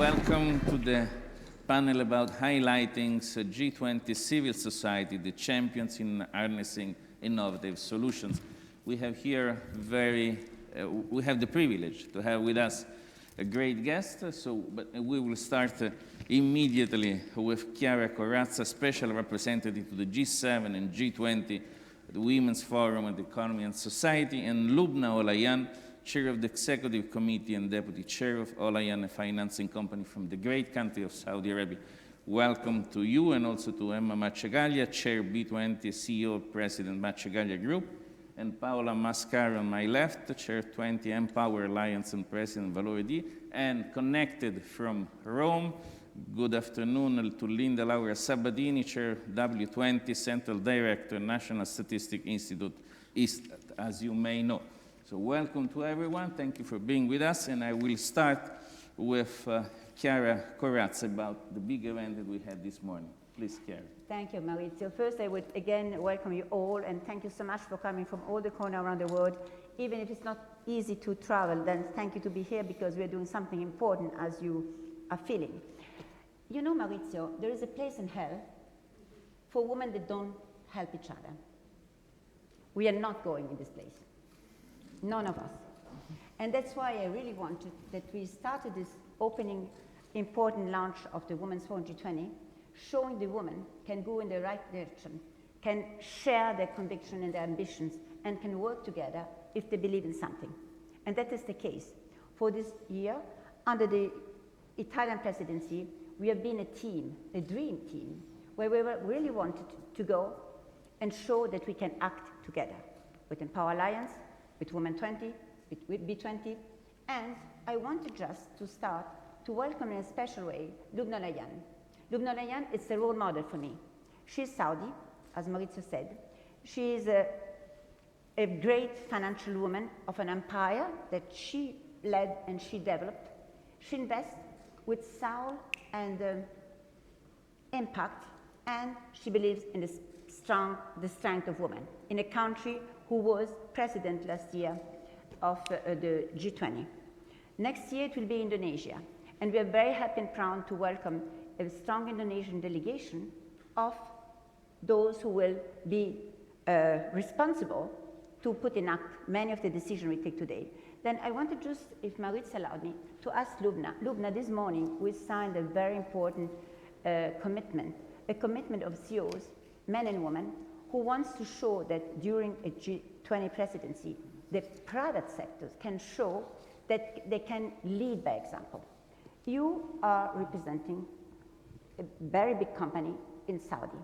Welcome to the panel about highlighting G20 Civil Society, the champions in harnessing innovative solutions. We have here we have the privilege to have with us a great guest, but we will start immediately with Chiara Corazza, special representative to the G7 and G20, the Women's Forum on Economy and Society, and Lubna Olayan, chair of the executive committee and deputy chair of Olayan, a financing company from the great country of Saudi Arabia. Welcome to you, and also to Emma Marcegaglia, chair B20, CEO, president Marcegaglia Group, and Paola Mascaro on my left, chair 20 EMPOWER Alliance and president Valore, and connected from Rome, good afternoon to Linda Laura Sabbadini, chair W20, central director, National Statistical Institut, ISTAT, as you may know. So welcome to everyone. Thank you for being with us. And I will start with Chiara Corazza about the big event that we had this morning. Please, Chiara. Thank you, Maurizio. First, I would again welcome you all, and thank you so much for coming from all the corners around the world. Even if it's not easy to travel, then thank you to be here, because we're doing something important as you are feeling. You know, Maurizio, there is a place in hell for women that don't help each other. We are not going in this place. None of us. And that's why I really wanted that we started this opening important launch of the Women's Forum G20, showing the women can go in the right direction, can share their conviction and their ambitions, and can work together if they believe in something. And that is the case. For this year, under the Italian presidency, we have been a team, a dream team, where we really wanted to go and show that we can act together with Empower Alliance, with Women 20, with B20, and I wanted just to start to welcome in a special way Lubna Olayan. Lubna Olayan is a role model for me. She's Saudi, as Maurizio said. She is a great financial woman of an empire that she led and she developed. She invests with soul and impact, and she believes in the strength of women in a country who was president last year of the G20. Next year it will be Indonesia, and we are very happy and proud to welcome a strong Indonesian delegation of those who will be responsible to put in act many of the decisions we take today. Then I wanted just, if Maurizio allowed me, to ask Lubna. Lubna, this morning we signed a very important commitment, a commitment of CEOs, men and women, who wants to show that during a G20 presidency, the private sectors can show that they can lead by example. You are representing a very big company in Saudi.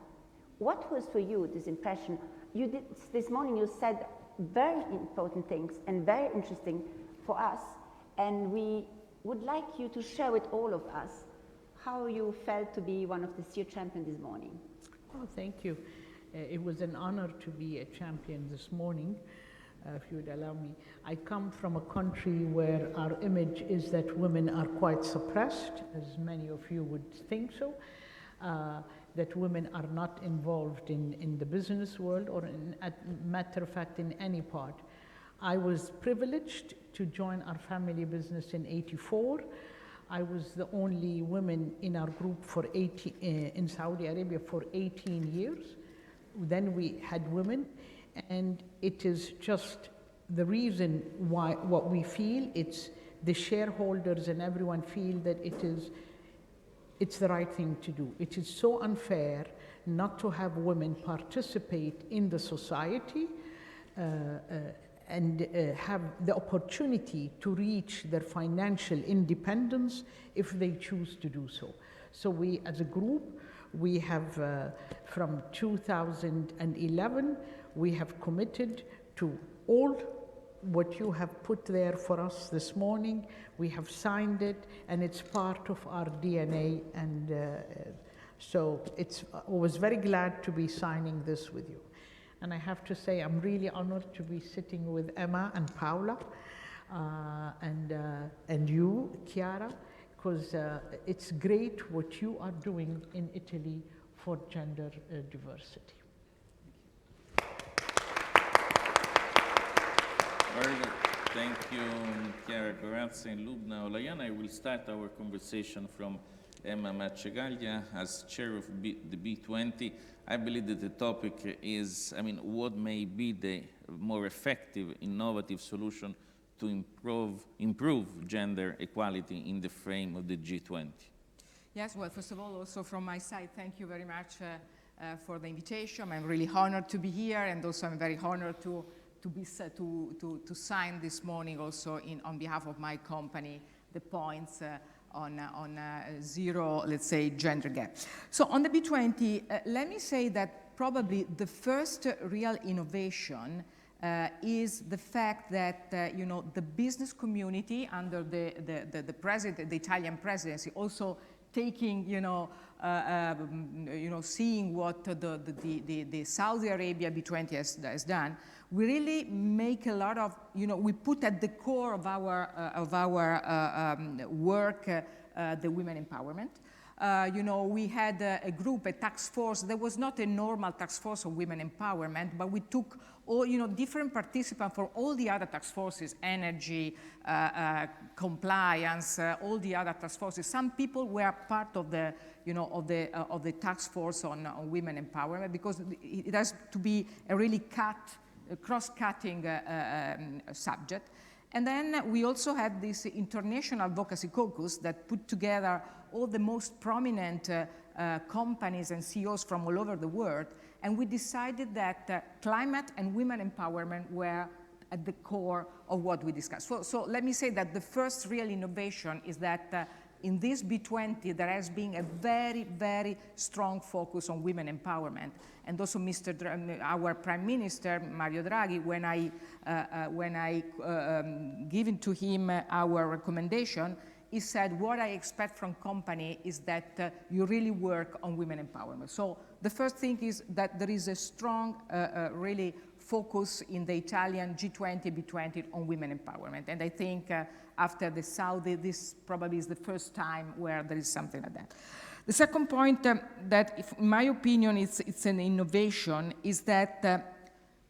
What was for you this impression? You did, this morning you said very important things and very interesting for us, and we would like you to share with all of us how you felt to be one of the CEO champions this morning. Oh, thank you. It was an honor to be a champion this morning, if you would allow me. I come from a country where our image is that women are quite suppressed, as many of you would think so, that women are not involved in the business world, or matter of fact, in any part. I was privileged to join our family business in '84. I was the only woman in our group in Saudi Arabia for 18 years. Then we had women, and it is just the reason why what we feel, it's the shareholders and everyone feel that it's the right thing to do. It is so unfair not to have women participate in the society and have the opportunity to reach their financial independence if they choose to do so. So we, as a group, we have, from 2011, we have committed to all what you have put there for us this morning. We have signed it, and it's part of our DNA, and so I was very glad to be signing this with you. And I have to say, I'm really honored to be sitting with Emma and Paola, and you, Chiara, because it's great what you are doing in Italy for gender diversity. Very good. Thank you, Chiara, Corazza, and Lubna, Olayan. I will start our conversation from Emma Marcegaglia as chair of the B20. I believe that the topic is, what may be the more effective, innovative solution to improve gender equality in the frame of the G20. Yes, well, first of all, also from my side, thank you very much for the invitation. I'm really honored to be here, and also I'm very honored to sign this morning also on behalf of my company the points on zero, let's say, gender gap. So on the B20, let me say that probably the first real innovation is the fact that the business community under the Italian presidency, also taking seeing what the Saudi Arabia B20 has done, we really make a lot of we put at the core of our work the women empowerment. We had a group, a task force. There was not a normal task force of women empowerment, but we took all, different participants from all the other task forces, energy, compliance, all the other task forces. Some people were part of the, of the task force on women empowerment, because it has to be a really cross-cutting subject. And then we also had this international advocacy caucus that put together all the most prominent companies and CEOs from all over the world, and we decided that climate and women empowerment were at the core of what we discussed. So let me say that the first real innovation is that in this B20 there has been a very, very strong focus on women empowerment. And also our Prime Minister, Mario Draghi, when I given to him our recommendation, he said, what I expect from company is that you really work on women empowerment. So the first thing is that there is a strong, really focus in the Italian G20, B20 on women empowerment. And I think after the Saudi, this probably is the first time where there is something like that. The second point that, in my opinion, it's an innovation is that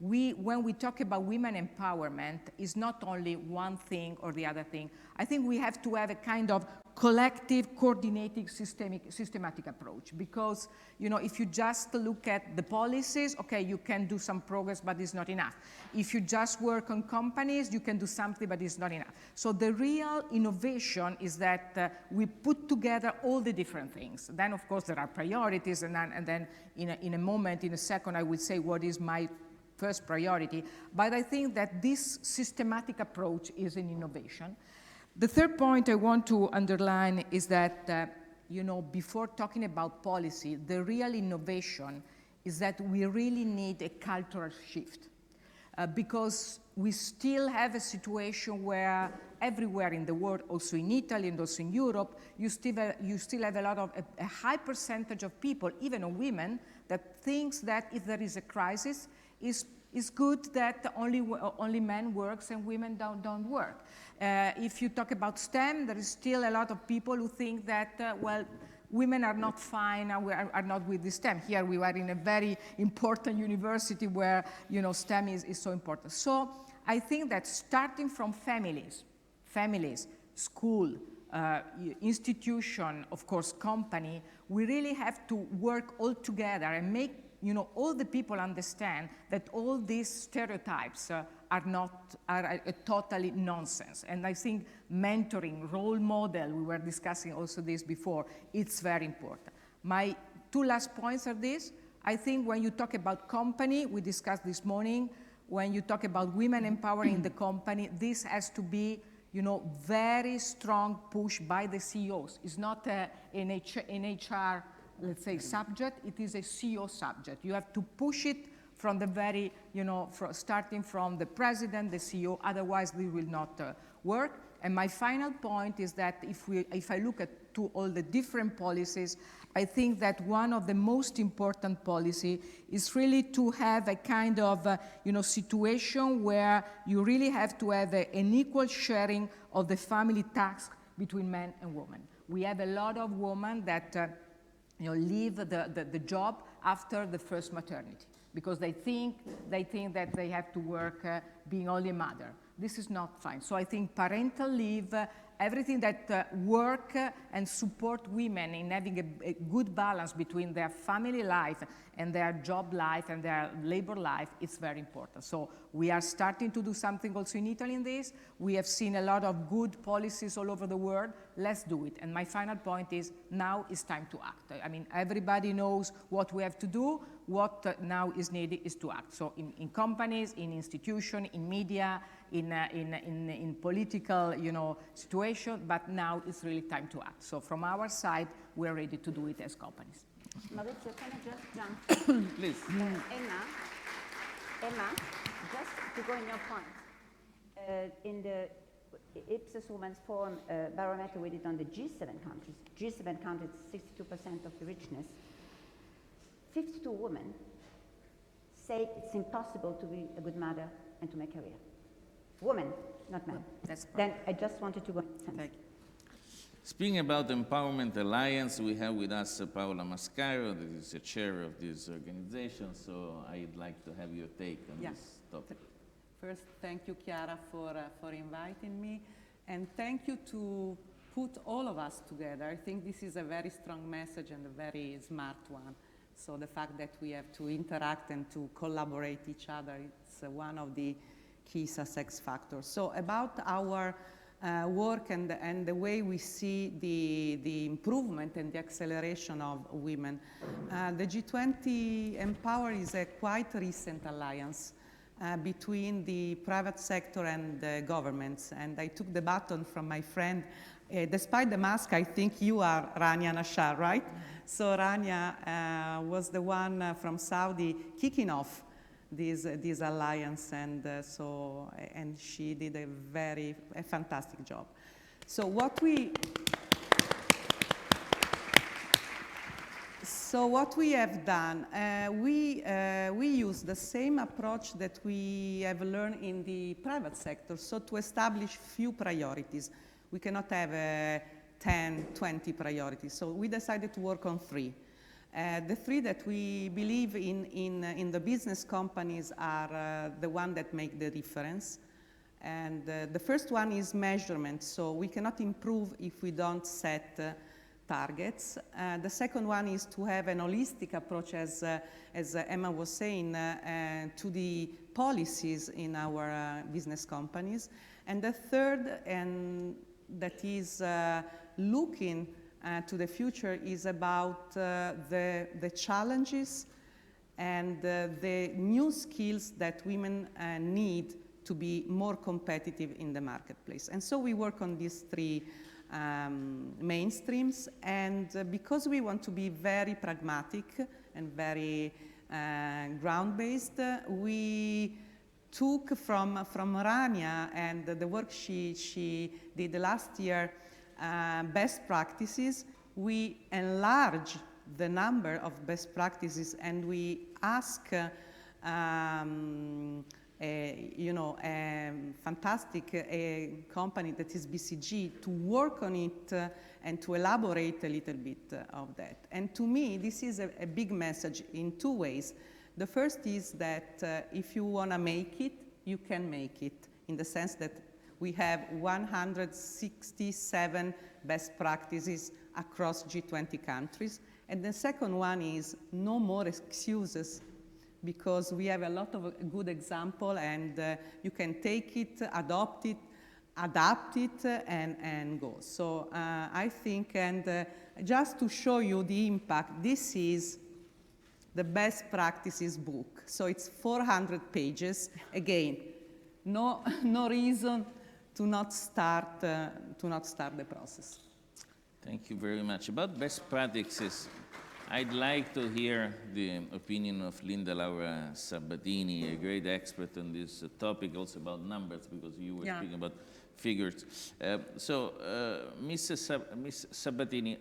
when we talk about women empowerment, is not only one thing or the other thing. I think we have to have a kind of collective, coordinated, systematic approach. Because, if you just look at the policies, okay, you can do some progress, but it's not enough. If you just work on companies, you can do something, but it's not enough. So the real innovation is that we put together all the different things. Then, of course, there are priorities, and then in a second, I will say what is my first priority, but I think that this systematic approach is an innovation. The third point I want to underline is that, before talking about policy, the real innovation is that we really need a cultural shift, because we still have a situation where everywhere in the world, also in Italy and also in Europe, you still have a high percentage of people, even of women, that thinks that if there is a crisis, it's good that only men works and women don't work. If you talk about STEM, there is still a lot of people who think that, women are not fine, are not with the STEM. Here we are in a very important university where, STEM is so important. So I think that starting from families, school, institution, of course, company, we really have to work all together and make all the people understand that all these stereotypes are totally nonsense. And I think mentoring, role model, we were discussing also this before, it's very important. My two last points are this. I think when you talk about company, we discussed this morning, when you talk about women empowering the company, this has to be very strong push by the CEOs. It's not an HR, let's say, subject, it is a CEO subject. You have to push it from the very, starting from the president, the CEO, otherwise we will not work. And my final point is that if I look at all the different policies, I think that one of the most important policy is really to have a kind of, situation where you really have to have an equal sharing of the family tasks between men and women. We have a lot of women that leave the job after the first maternity, because they think that they have to work being only a mother. This is not fine. So I think parental leave, everything that work and support women in having a good balance between their family life and their job life and their labor life is very important. So we are starting to do something also in Italy in this. We have seen a lot of good policies all over the world. Let's do it. And my final point is now is time to act. I mean, everybody knows what we have to do. What now is needed is to act. So in companies, in institutions, in media, in political, situation, but now it's really time to act. So from our side, we're ready to do it as companies. Maurizio, can I just jump? Please. Emma, just to go on your point, in the Ipsos Women's Forum barometer we did on the G7 countries, G7 countries 62% of the richness, 52 women say it's impossible to be a good mother and to make a career. Women, not men. That's then I just wanted to go. Thank you. Speaking about the Empowerment Alliance, we have with us Paola Mascaro, that is the chair of this organization, so I'd like to have your take on this topic. First, thank you, Chiara, for inviting me, and thank you to put all of us together. I think this is a very strong message and a very smart one. So the fact that we have to interact and to collaborate each other, it's one of the key success factors. So about our work and the way we see the improvement and the acceleration of women. The G20 EMPOWER is a quite recent alliance between the private sector and the governments. And I took the baton from my friend. Despite the mask, I think you are Rania Nashar, right? So Rania was the one from Saudi kicking off this alliance, and and she did a fantastic job. So what we have done, we use the same approach that we have learned in the private sector. So to establish few priorities, we cannot have 10, 20 priorities. So we decided to work on 3. The 3 that we believe in the business companies are the one that make the difference. And the first one is measurement. So we cannot improve if we don't set targets. The second one is to have an holistic approach, as Emma was saying, to the policies in our business companies. And the third, and that is looking to the future, is about the challenges and the new skills that women need to be more competitive in the marketplace. And so we work on these 3 mainstreams, and because we want to be very pragmatic and very ground-based, we took from Rania and the work she did last year, best practices. We enlarge the number of best practices, and we ask a fantastic company that is BCG to work on it and to elaborate a little bit of that. And to me, this is a big message in 2 ways. The first is that if you want to make it, you can make it, in the sense that we have 167 best practices across G20 countries. And the second one is no more excuses, because we have a lot of good example, and you can take it, adopt it, adapt it, and go. So I think, and just to show you the impact, this is the best practices book. So it's 400 pages. Again, no reason to not start the process. Thank you very much. About best practices, I'd like to hear the opinion of Linda Laura Sabbadini, a great expert on this topic, also about numbers, because you were speaking about figures. Ms. Sabbadini,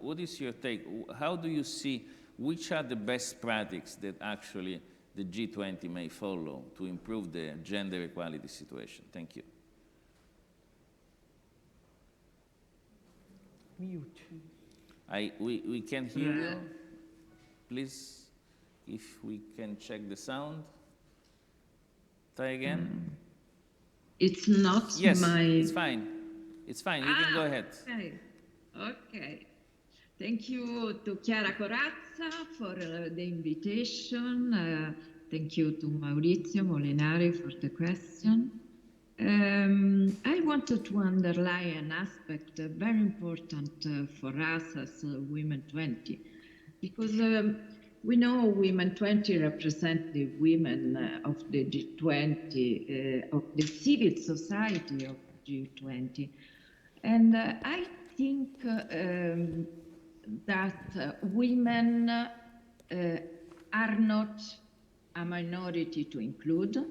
what is your take? How do you see which are the best practices that actually the G20 may follow to improve the gender equality situation? Thank you. Mute. We can hear you. Please, if we can check the sound. Try again. It's not Yes, my... it's fine. It's fine, you can go ahead. Okay. Okay. Thank you to Chiara Corazza for the invitation. Thank you to Maurizio Molinari for the question. I wanted to underline an aspect very important for us as Women 20, because we know Women 20 represent the women of the G20, of the civil society of G20. And I think that women are not a minority to include.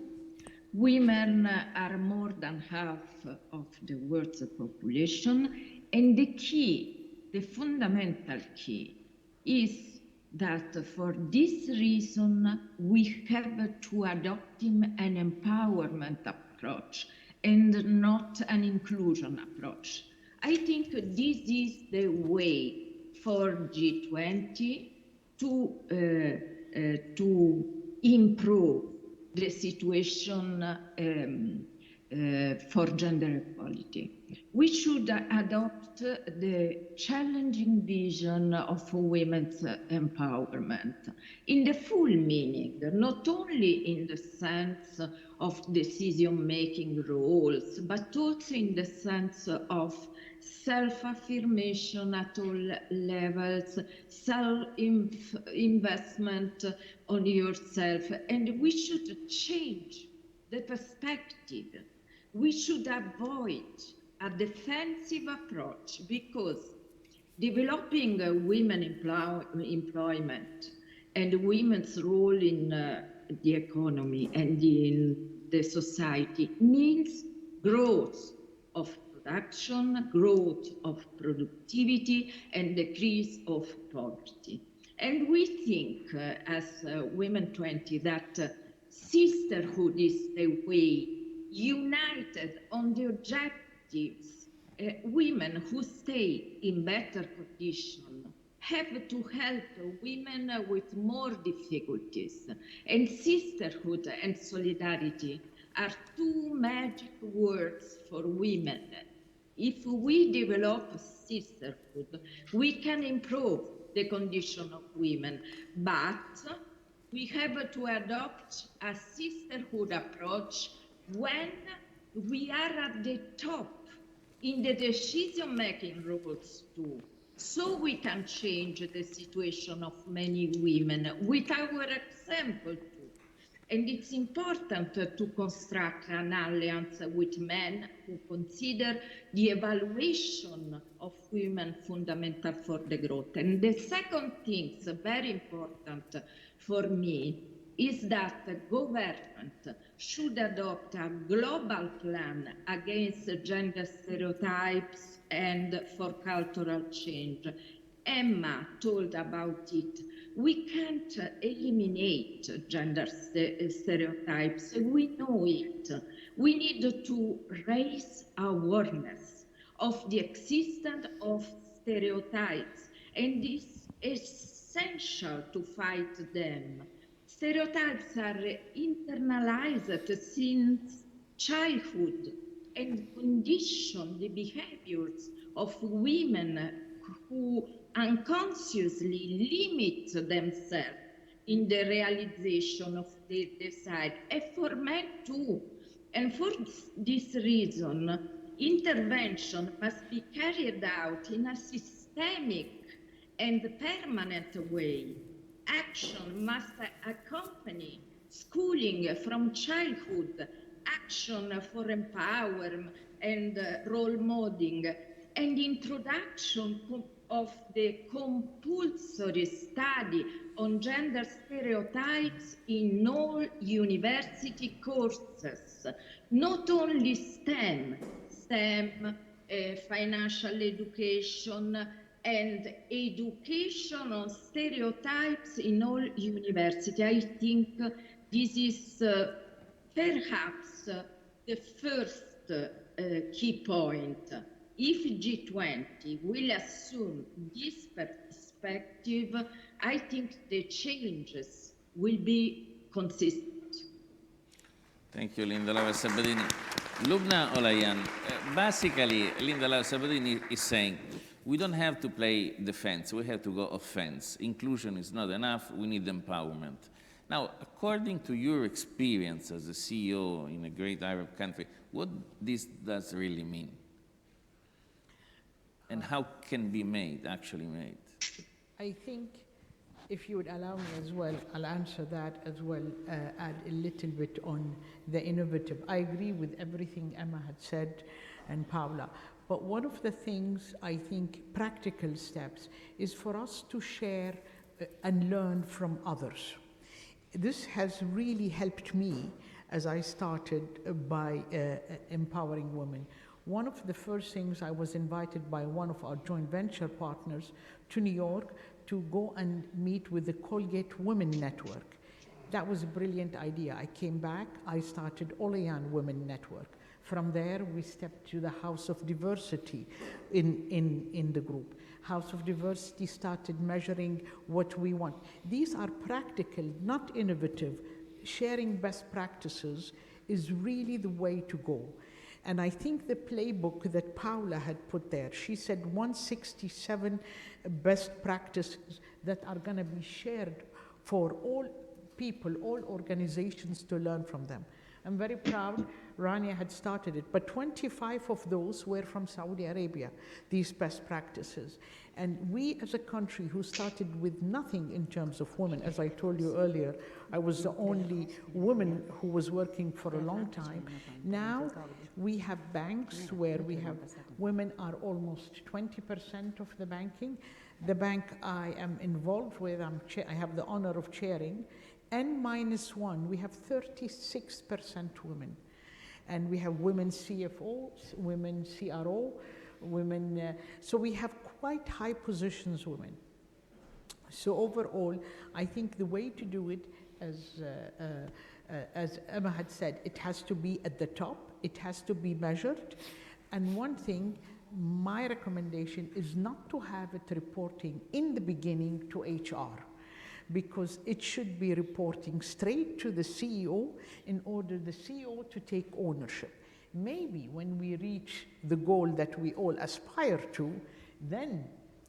Women are more than half of the world's population, and the key, the fundamental key, is that for this reason we have to adopt an empowerment approach and not an inclusion approach. I think this is the way for G20 to improve the situation for gender equality. We should adopt the challenging vision of women's empowerment in the full meaning, not only in the sense of decision-making roles, but also in the sense of self-affirmation at all levels, self-investment on yourself. And we should change the perspective. We should avoid a defensive approach, because developing women employment and women's role in the economy and in the society means growth of production, growth of productivity, and decrease of poverty. And we think as Women 20 that sisterhood is the way, united on the objectives. Women who stay in better condition have to help women with more difficulties. And sisterhood and solidarity are two magic words for women. If we develop sisterhood, we can improve the condition of women, but we have to adopt a sisterhood approach when we are at the top in the decision-making roles too, so we can change the situation of many women with our example too. And it's important to construct an alliance with men who consider the evaluation of women fundamental for the growth. And the second thing, very important for me, is that the government should adopt a global plan against gender stereotypes and for cultural change. Emma told about it. We can't eliminate gender stereotypes. We know it. We need to raise awareness of the existence of stereotypes, and it's essential to fight them. Stereotypes are internalized since childhood and condition the behaviors of women who unconsciously limit themselves in the realization of their desire, and for men too. And for this reason, intervention must be carried out in a systemic and permanent way. Action must accompany schooling from childhood, action for empowerment and role modeling, and introduction of the compulsory study on gender stereotypes in all university courses, not only STEM, financial education, and education on stereotypes in all universities. I think this is perhaps the first key point. If G20 will assume this perspective, I think the changes will be consistent. Thank you, Linda Laura Sabbadini. Lubna, Olayan, basically, Linda Laura Sabbadini is saying, we don't have to play defense, we have to go offense. Inclusion is not enough, we need empowerment. Now, according to your experience as a CEO in a great Arab country, what this does really mean? And how can be made, actually made? I think, if you would allow me as well, I'll answer that as well, add a little bit on the innovative. I agree with everything Emma had said and Paola, but one of the things I think practical steps is for us to share and learn from others. This has really helped me as I started by empowering women. One of the first things, I was invited by one of our joint venture partners to New York to go and meet with the Colgate Women Network. That was a brilliant idea. I came back, I started Olayan Women Network. From there, we stepped to the House of Diversity in the group. House of Diversity started measuring what we want. These are practical, not innovative. Sharing best practices is really the way to go. And I think the playbook that Paola had put there, she said 167 best practices that are going to be shared for all people, all organizations to learn from them. I'm very proud Rania had started it, but 25 of those were from Saudi Arabia, these best practices. And we as a country who started with nothing in terms of women, as I told you earlier, I was the only woman who was working for a long time. Now we have banks where we have women are almost 20% of the banking. The bank I am involved with, I have the honor of chairing, N-1, we have 36% women. And we have women CFOs, women CRO, women, so we have quite high positions women. So overall, I think the way to do it, as Emma had said, it has to be at the top, it has to be measured. And one thing, my recommendation is not to have it reporting in the beginning to HR, because it should be reporting straight to the CEO in order the CEO to take ownership. Maybe when we reach the goal that we all aspire to, then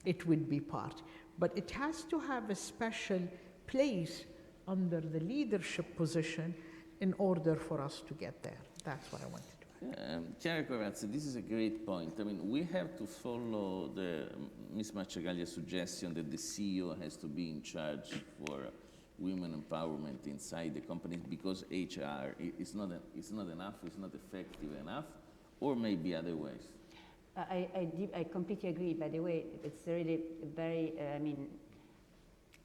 it would be part. But it has to have a special place under the leadership position in order for us to get there. That's what I wanted to add. Chiara, Corazza, this is a great point. I mean, we have to follow the Ms. Marcegaglia's suggestion that the CEO has to be in charge for women empowerment inside the company because HR is not enough, it's not effective enough, or maybe other ways. I completely agree. By the way, it's really very,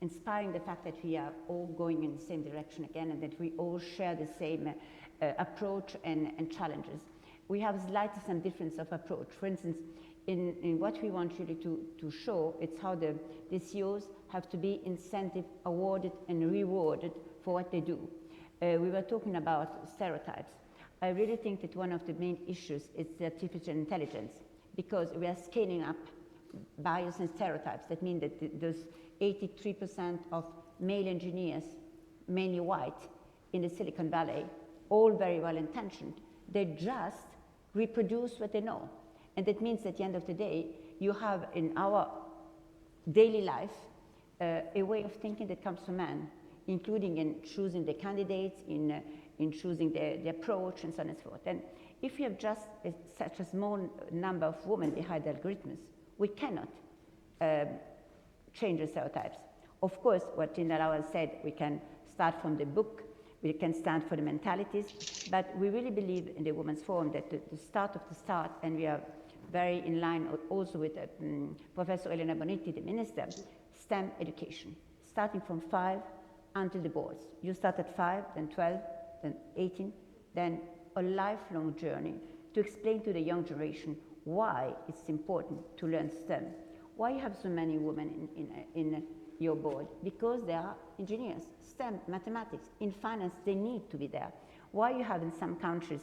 inspiring the fact that we are all going in the same direction again and that we all share the same approach and challenges. We have slightly some difference of approach. For instance, in what we want really to show, it's how the CEOs have to be incentive awarded and rewarded for what they do. We were talking about stereotypes. I really think that one of the main issues is the artificial intelligence, because we are scaling up bias and stereotypes. That means that those 83% of male engineers, mainly white, in the Silicon Valley, all very well intentioned, they just reproduce what they know. And that means at the end of the day, you have in our daily life a way of thinking that comes from men, including in choosing the candidates, in choosing the approach, and so on and so forth. And if you have just such a small number of women behind the algorithms, we cannot change the stereotypes. Of course, what Linda Laura said, we can start from the book, we can stand for the mentalities, but we really believe in the Women's Forum that the start of the start, and we are very in line also with Professor Elena Bonetti, the minister, STEM education, starting from 5 until the boards. You start at 5, then 12, then 18, then a lifelong journey to explain to the young generation why it's important to learn STEM. Why you have so many women in your board? Because they are engineers, STEM, mathematics. In finance, they need to be there. Why you have in some countries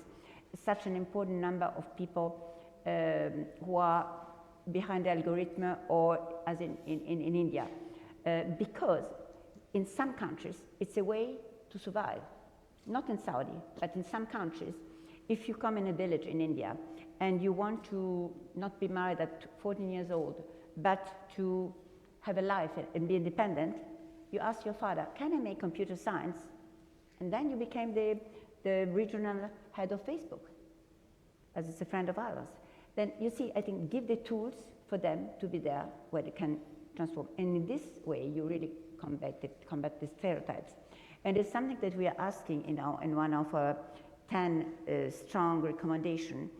such an important number of people who are behind the algorithm, or as in India? Because in some countries, it's a way to survive. not in Saudi, but in some countries, if you come in a village in India and you want to not be married at 14 years old, but to have a life and be independent, you ask your father, can I make computer science? And then you became the regional head of Facebook, as it's a friend of ours. Then you see, I think, give the tools for them to be there where they can transform. And in this way, you really combat the stereotypes. And it's something that we are asking in one of our 10 strong recommendations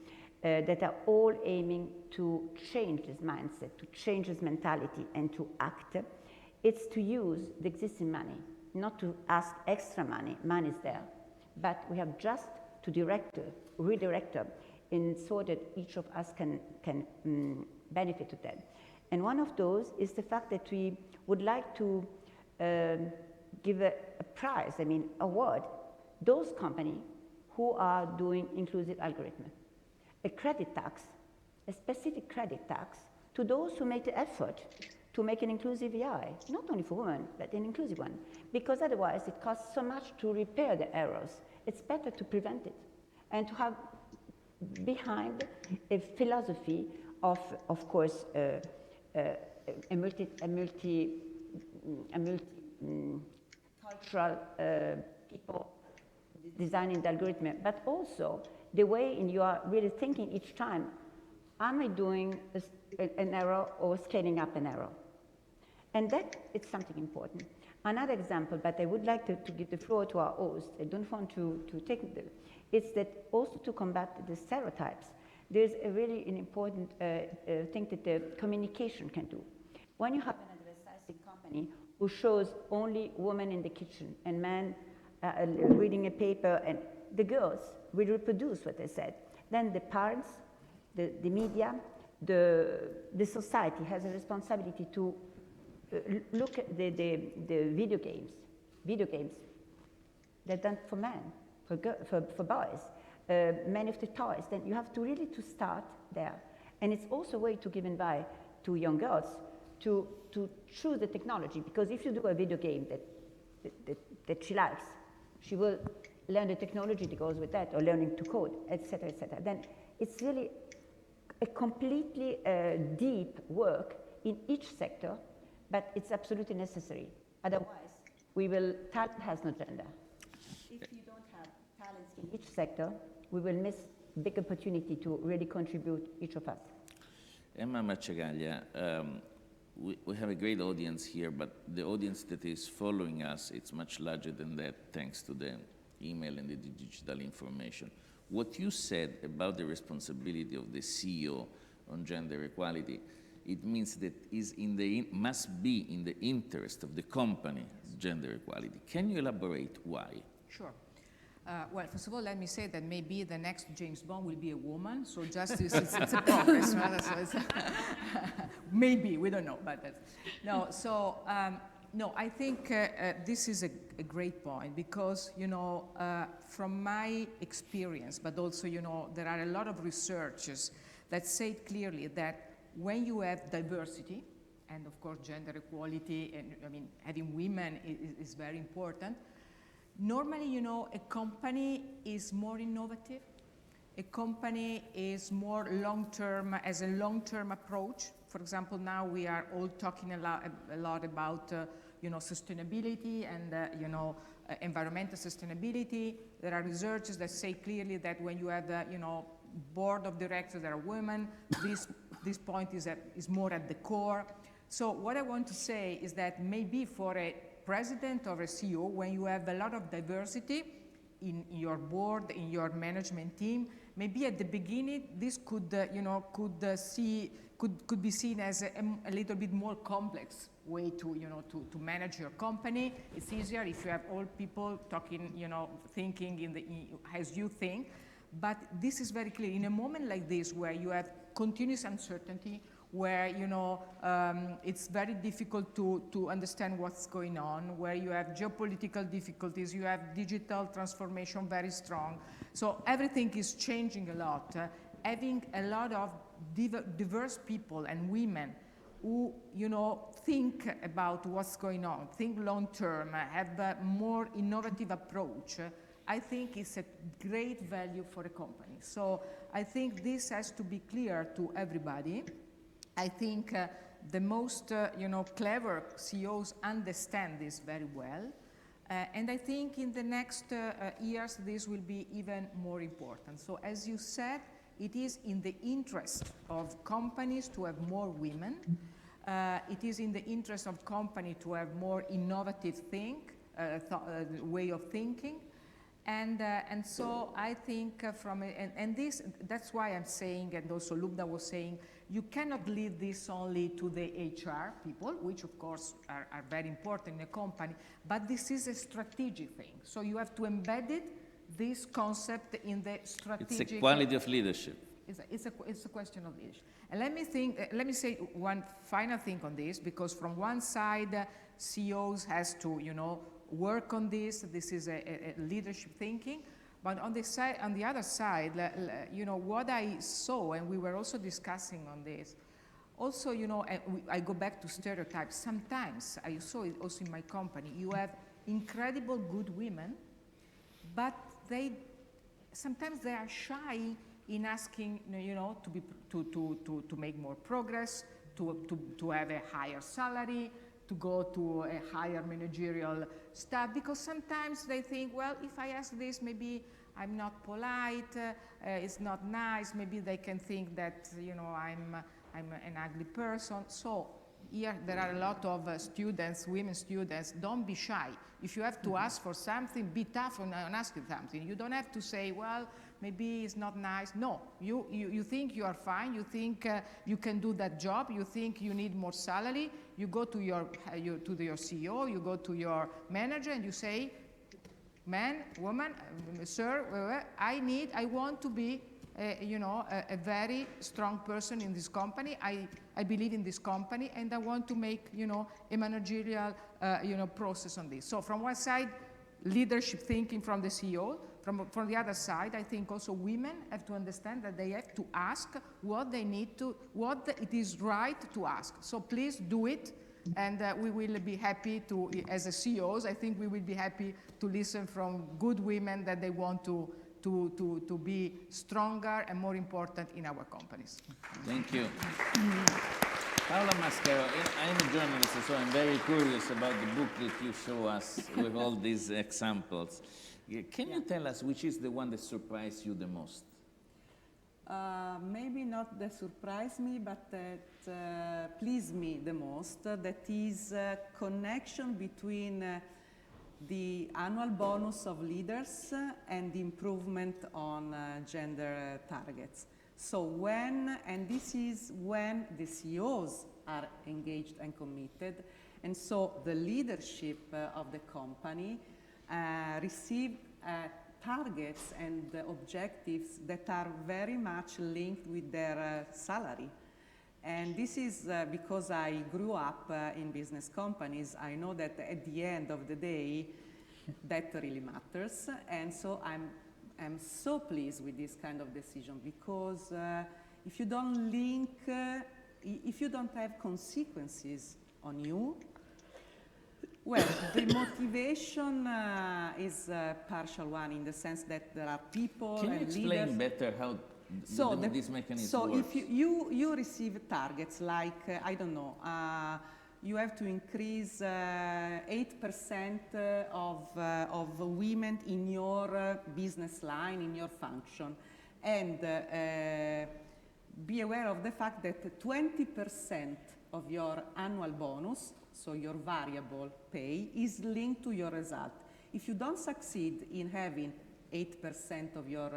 that are all aiming to change this mindset, to change this mentality, and to act. It's to use the existing money, not to ask extra money. Money is there. But we have just to redirect her, so that each of us can benefit to that. And one of those is the fact that we would like to give a prize, award, those companies who are doing inclusive algorithm. A credit tax, a specific credit tax to those who make the effort to make an inclusive AI, not only for women, but an inclusive one. Because otherwise it costs so much to repair the errors. It's better to prevent it and to have behind a philosophy of course, a multi-cultural people designing the algorithm, but also the way you are really thinking each time, am I doing an error or scaling up an error? And that is something important. Another example, but I would like to give the floor to our host, I don't want to take it, it's that also to combat the stereotypes, there's an important thing that the communication can do. When you have an advertising company who shows only women in the kitchen and men reading a paper, and the girls will reproduce what they said, then the parents, the media, the society has a responsibility to look at the video games. They're done for men, for boys. Many of the toys, then you have to really start there. And it's also a way to give advice to young girls to choose the technology, because if you do a video game that she likes, she will learn the technology that goes with that, or learning to code, etc., etc. Then it's really a completely deep work in each sector, but it's absolutely necessary. Otherwise, talent has no gender. If you don't have talents in each sector, we will miss big opportunity to really contribute, each of us. Emma Marcegaglia, we have a great audience here, but the audience that is following us, it's much larger than that, thanks to the email and the digital information. What you said about the responsibility of the CEO on gender equality, it means that must be in the interest of the company, gender equality. Can you elaborate why? Sure. Well, first of all, let me say that maybe the next James Bond will be a woman, so just it's a progress, right? So it's maybe, we don't know, but that's, no. So no, I think this is a great point, because from my experience, but also there are a lot of researchers that say clearly that when you have diversity, and of course gender equality, and having women is very important. Normally, a company is more innovative. A company is more long-term, has a long-term approach. For example, now we are all talking a lot about, sustainability and, environmental sustainability. There are researchers that say clearly that when you have, board of directors that are women, this point is more at the core. So what I want to say is that maybe for a president or a CEO, when you have a lot of diversity in your board, in your management team, maybe at the beginning this could be seen as a little bit more complex way to manage your company. It's easier if you have all people talking, thinking as you think. But this is very clear in a moment like this, where you have continuous uncertainty, where it's very difficult to understand what's going on, where you have geopolitical difficulties, you have digital transformation very strong. So everything is changing a lot. Having a lot of diverse people and women who think about what's going on, think long term, have a more innovative approach, I think it's a great value for a company. So I think this has to be clear to everybody. I think the most clever CEOs understand this very well. And I think in the next years, this will be even more important. So as you said, it is in the interest of companies to have more women. It is in the interest of company to have more innovative way of thinking. And so I think that's why I'm saying, and also Lubna was saying, you cannot leave this only to the HR people, which of course are very important in a company, but this is a strategic thing. So you have to embed this concept in the strategic. It's a quality of leadership. It's a question of leadership. And let me say one final thing on this, because from one side, CEOs has to, work on this. This is a leadership thinking. But on the other side, what I saw, and we were also discussing on this, also, I go back to stereotypes. Sometimes, I saw it also in my company, you have incredible good women, but sometimes they are shy in asking, to make more progress, to have a higher salary, to go to a higher managerial staff, because sometimes they think, well, if I ask this, maybe I'm not polite, it's not nice, maybe they can think that, I'm an ugly person. So here there are a lot of students, women students, don't be shy. If you have to ask for something, be tough on asking something. You don't have to say, well, maybe it's not nice. No, you think you are fine, you think you can do that job, you think you need more salary, you go to your CEO, you go to your manager and you say, man, woman, sir, I want to be a very strong person in this company. I believe in this company and I want to make, a managerial, process on this. So from one side, leadership thinking from the CEO. From the other side, I think also women have to understand that they have to ask what they need to, what it is right to ask. So please do it, and we will be happy to, as a CEOs, I think we will be happy to listen from good women that they want to be stronger and more important in our companies. Thank you. Paola Mascaro, I'm a journalist, so I'm very curious about the book that you show us with all these examples. Can you tell us which is the one that surprised you the most? Maybe not that surprised me, but that pleased me the most. That is a connection between the annual bonus of leaders and the improvement on gender targets. So this is when the CEOs are engaged and committed, and so the leadership of the company receive targets and objectives that are very much linked with their salary. And this is because I grew up in business companies. I know that at the end of the day, that really matters. And so I'm so pleased with this kind of decision, because if you don't link, if you don't have consequences on you, well, the motivation is a partial one, in the sense that there are people and leaders. Can you explain better how this mechanism works? So if you receive targets like, I don't know, you have to increase 8% of women in your business line, in your function, and be aware of the fact that 20% of your annual bonus, so your variable pay, is linked to your result. If you don't succeed in having 8% of your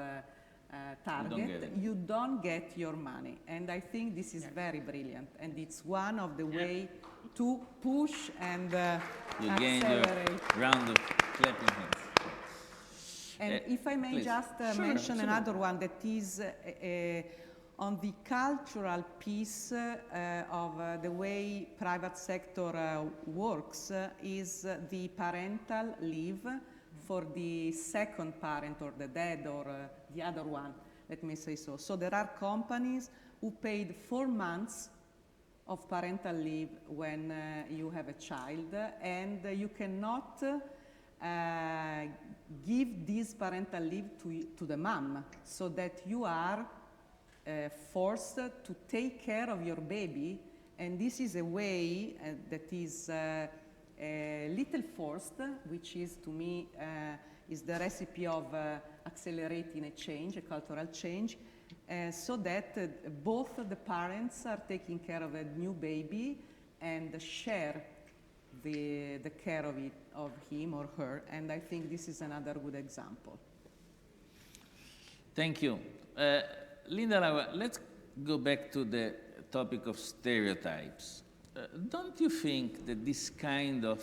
target, you don't get your money. And I think this is very brilliant, and it's one of the way to push and you gain your round of clapping hands. And if I may just mention another one that is on the cultural piece of the way private sector works, is the parental leave for the second parent, or the dad, or the other one, let me say so. So there are companies who paid 4 months of parental leave when you have a child, and you cannot give this parental leave to the mom, so that you are forced to take care of your baby. And this is a way that is a little forced, which is, to me, is the recipe of accelerating a change, a cultural change, so that both the parents are taking care of a new baby and share the care of him or her. And I think this is another good example. Thank you. Linda, let's go back to the topic of stereotypes. Don't you think that this kind of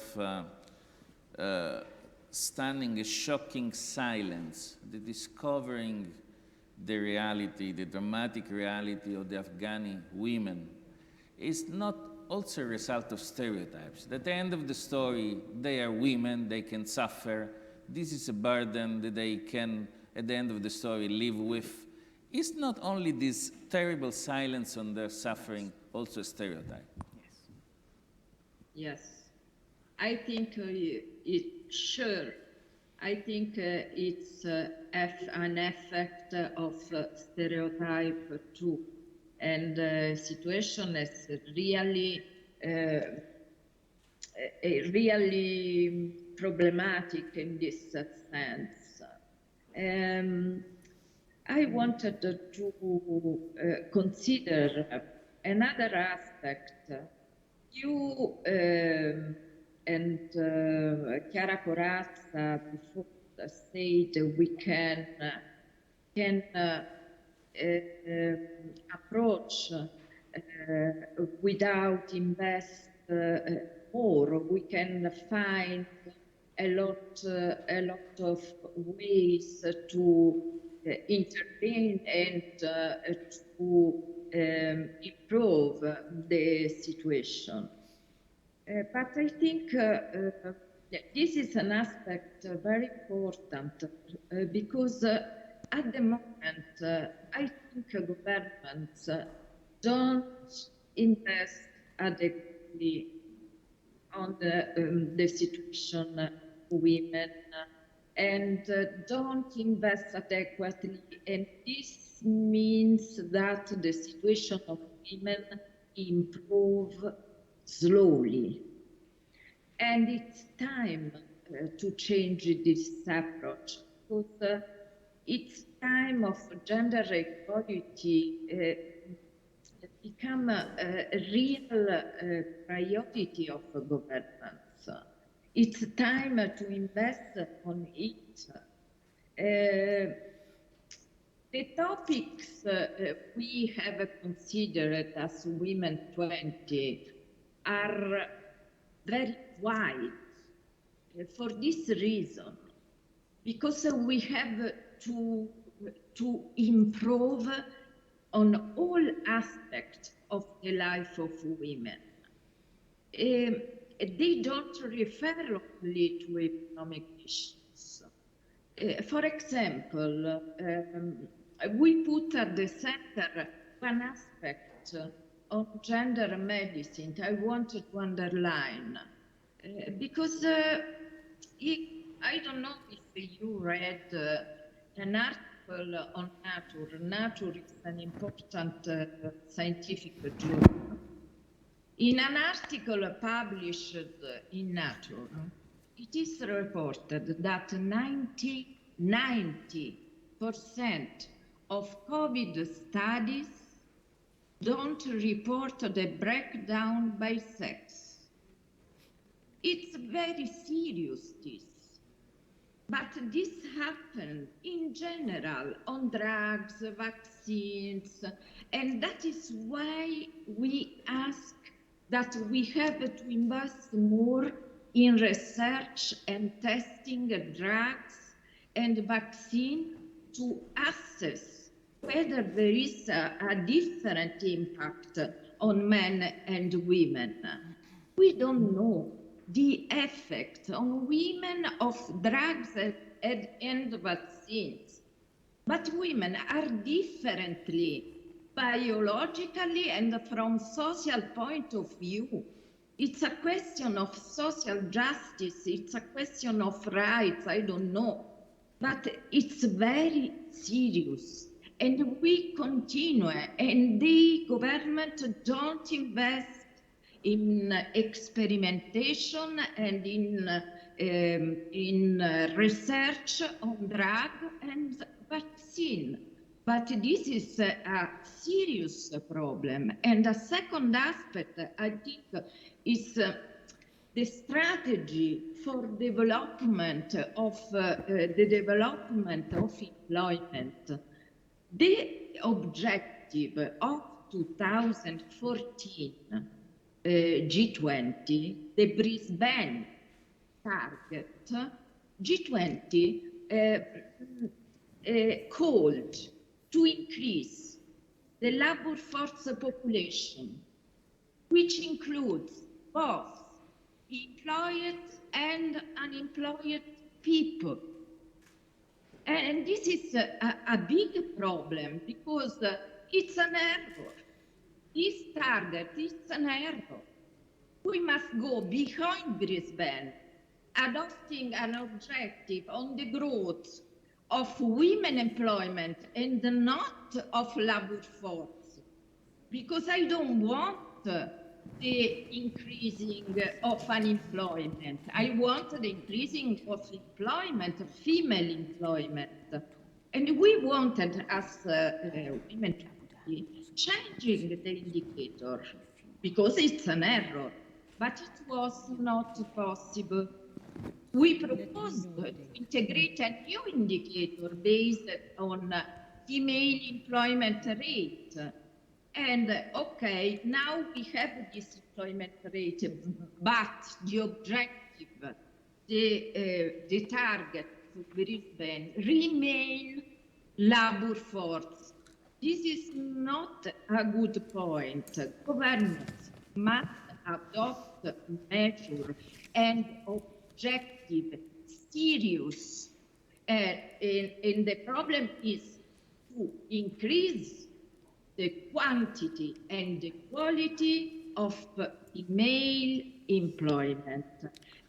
stunning, shocking silence that is covering the reality, the dramatic reality of the Afghani women, is not also a result of stereotypes? That at the end of the story, they are women, they can suffer, this is a burden that they can, at the end of the story, live with. Is not only this terrible silence on their suffering also a stereotype? Yes, I think sure. I think it's an effect of stereotype too, and situation is really really problematic in this sense. I wanted to consider another aspect. You and Chiara Corazza before said we can approach without invest more. We can find a lot of ways to intervene and to improve the situation. But I think this is an aspect very important because at the moment I think governments don't invest adequately on the situation of women and don't invest adequately, and this means that the situation of women improve slowly. And it's time to change this approach, because it's time of gender equality become a real priority of governments. It's time to invest on it. The topics we have considered as Women 20 are very wide for this reason, because we have to improve on all aspects of the life of women. They don't refer only to economic issues. For example, we put at the center one aspect on gender medicine I wanted to underline, because I don't know if you read an article on Nature. Nature is an important scientific journal. In an article published in Nature, it is reported that 90% of COVID studies don't report the breakdown by sex. It's very serious, this. But this happens in general on drugs, vaccines, and that is why we ask that we have to invest more in research and testing drugs and vaccine to assess whether there is a different impact on men and women. We don't know the effect on women of drugs and vaccines, but women are differently biologically and from social point of view. It's a question of social justice. It's a question of rights. I don't know. But it's very serious. And we continue. And the government don't invest in experimentation and in research on drug and vaccine. But this is a serious problem. And a second aspect, I think, is the strategy for development of employment. The objective of 2014 G20, the Brisbane target, G20 called to increase the labor force population, which includes both employed and unemployed people. And this is a big problem because it's an error. This target is an error. We must go behind Brisbane, adopting an objective on the growth of women employment and not of labor force. Because I don't want the increasing of unemployment. I want the increasing of employment, female employment. And we wanted, as women, changing the indicator because it's an error, but it was not possible. We proposed to integrate a new indicator based on female employment rate. And okay, now we have this employment rate, but the objective, the target for Brisbane remain labor force. This is not a good point. Governments must adopt measures and objective, serious. And the problem is to increase the quantity and the quality of female employment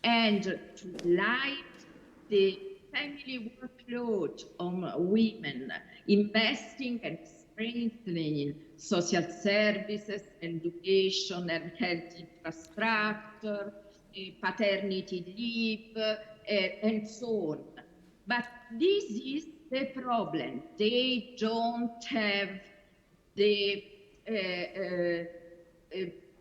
and to light the family workload on women, investing and strengthening social services, education and health infrastructure, paternity leave, and so on. But this is the problem. They don't have the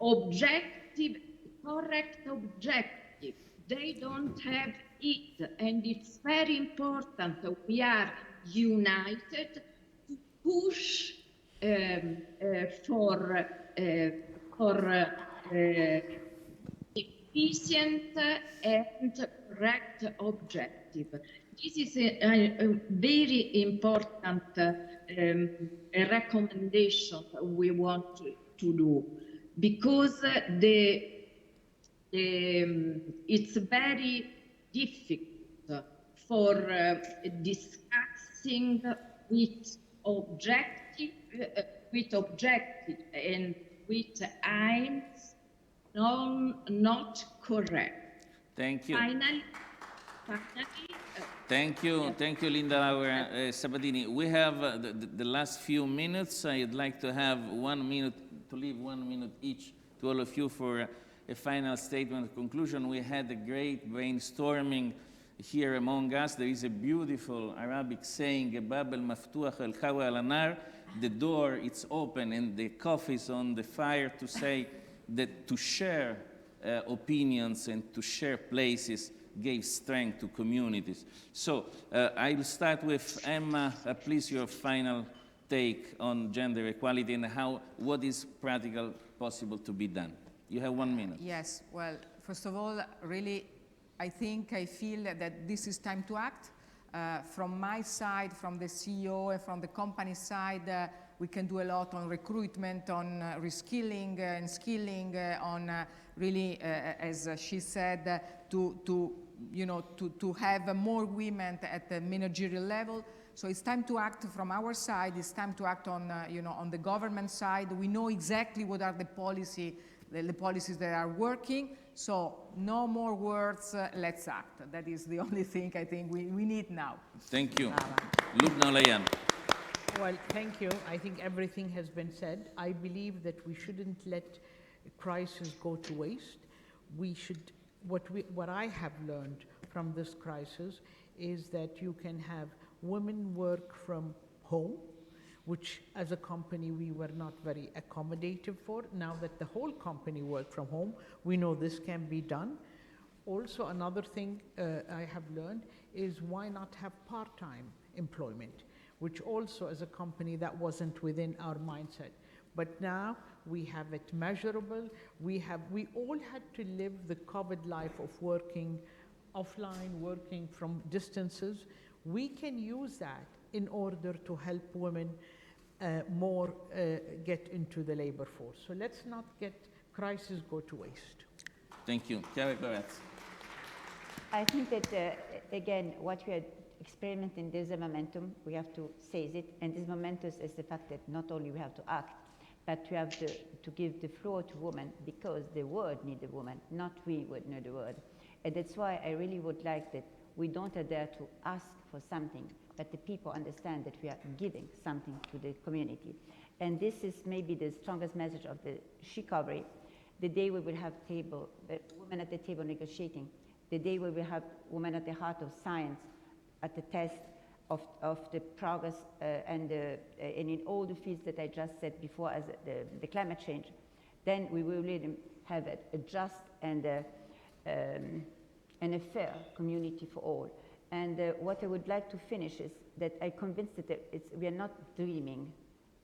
objective, correct objective. They don't have it, and it's very important that we are united to push for efficient and correct objective. This is a very important recommendation we want to do because it's very difficult for discussing with objective and with aims not correct. Thank you. Finally, Thank you, Linda Laura Sabbadini. We have the last few minutes. I'd like to have 1 minute, to leave 1 minute each to all of you for a final statement conclusion. We had a great brainstorming here among us. There is a beautiful Arabic saying, "Bab al-maftuh al-khawa al-nar," the door, it's open and the coffee is on the fire, to say that to share opinions and to share places gave strength to communities. So I will start with Emma. Please, your final take on gender equality and what is practical possible to be done. You have 1 minute. Yes, well, first of all, really, I feel that this is time to act. From my side, from the CEO and from the company side, we can do a lot on recruitment, on reskilling and skilling, on really, as she said, to have more women at the managerial level. So it's time to act from our side. It's time to act on, on the government side. We know exactly what are the policy the policies that are working. So no more words, let's act. That is the only thing I think we need now. Thank you. Lubna, Olayan. Well, thank you. I think everything has been said. I believe that we shouldn't let crisis go to waste. We should, what I have learned from this crisis is that you can have women work from home, which as a company we were not very accommodative for. Now that the whole company work from home, we know this can be done. Also, another thing I have learned is why not have part-time employment, which also as a company that wasn't within our mindset. But now we have it measurable. We all had to live the COVID life of working offline, working from distances. We can use that in order to help women more get into the labor force. So let's not get crisis go to waste. Thank you. Chiara, Corazza. I think that, again, what we are experimenting, there's a momentum, we have to seize it, and this momentum is the fact that not only we have to act, but we have to give the floor to women, because the world needs a woman, not we would need the world. And that's why I really would like that we don't dare to ask for something, but the people understand that we are giving something to the community. And this is maybe the strongest message of the recovery. The day we will have women at the table negotiating, the day we will have women at the heart of science, at the test of the progress and in all the fields that I just said before, as the climate change, then we will really have a just and a fair community for all. And what I would like to finish is that I'm convinced that we are not dreaming.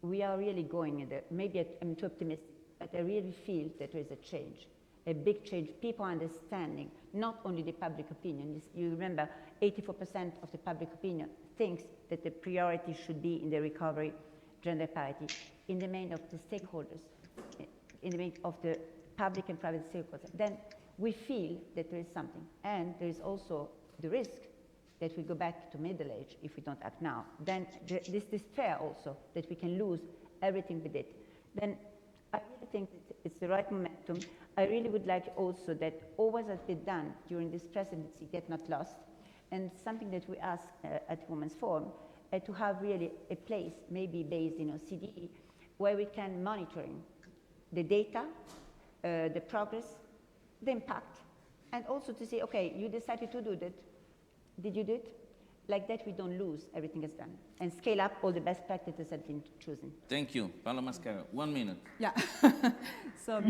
We are really going in there. Maybe I'm too optimistic, but I really feel that there is a change, a big change. People understanding, not only the public opinion. You remember, 84% of the public opinion thinks that the priority should be in the recovery, gender parity, in the main of the stakeholders, in the main of the public and private stakeholders. Then we feel that there is something. And there is also the risk that we go back to middle age if we don't act now. Then this is fair also, that we can lose everything we did. Then I really think that it's the right momentum. I really would like also that all what has been done during this presidency get not lost. And something that we ask at Women's Forum, to have really a place, maybe based in CDE, where we can monitoring the data, the progress, the impact, and also to say, okay, you decided to do that. Did you do it? Like that, we don't lose everything is done, and scale up all the best practices that have been chosen. Thank you. Paola, Mascaro, 1 minute. Yeah. So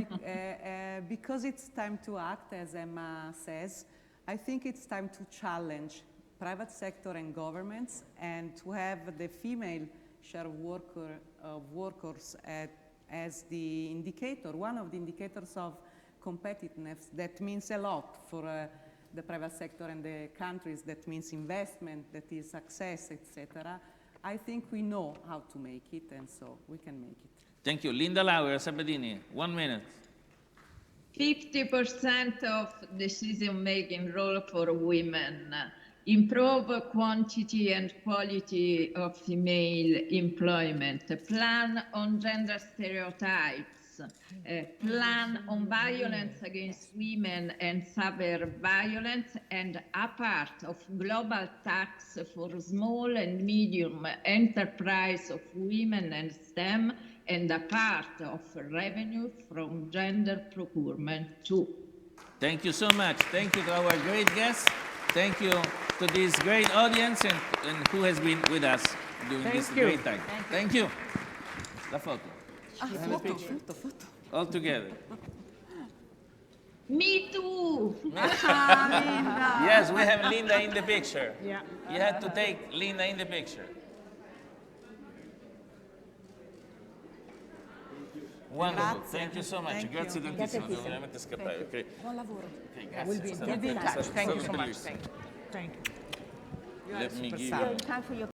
because it's time to act, as Emma says, I think it's time to challenge private sector and governments, and to have the female share of workers as the indicator, one of the indicators of competitiveness. That means a lot for the private sector and the countries. That means investment, that is success, etc. I think we know how to make it, and so we can make it. Thank you. Linda Lauer, Sabbadini, 1 minute. 50% of decision-making role for women, improve quantity and quality of female employment, plan on gender stereotypes, plan on violence against women and cyber violence, and a part of global tax for small and medium enterprise of women and STEM, and a part of revenue from gender procurement too. Thank you so much. Thank you to our great guests. Thank you to this great audience and who has been with us during this great time. Thank you. La foto. Foto. All together. Me too. Yes, we have Linda in the picture. Yeah. You had to take Linda in the picture. Wonderful. Grazie. Thank you so much. Thank Grazie you. tantissimo. Devo veramente scappare. Okay. Buon lavoro. Okay, grazie. We'll be in touch. Thank you so much. Thank you. Let me give You're you. in time for your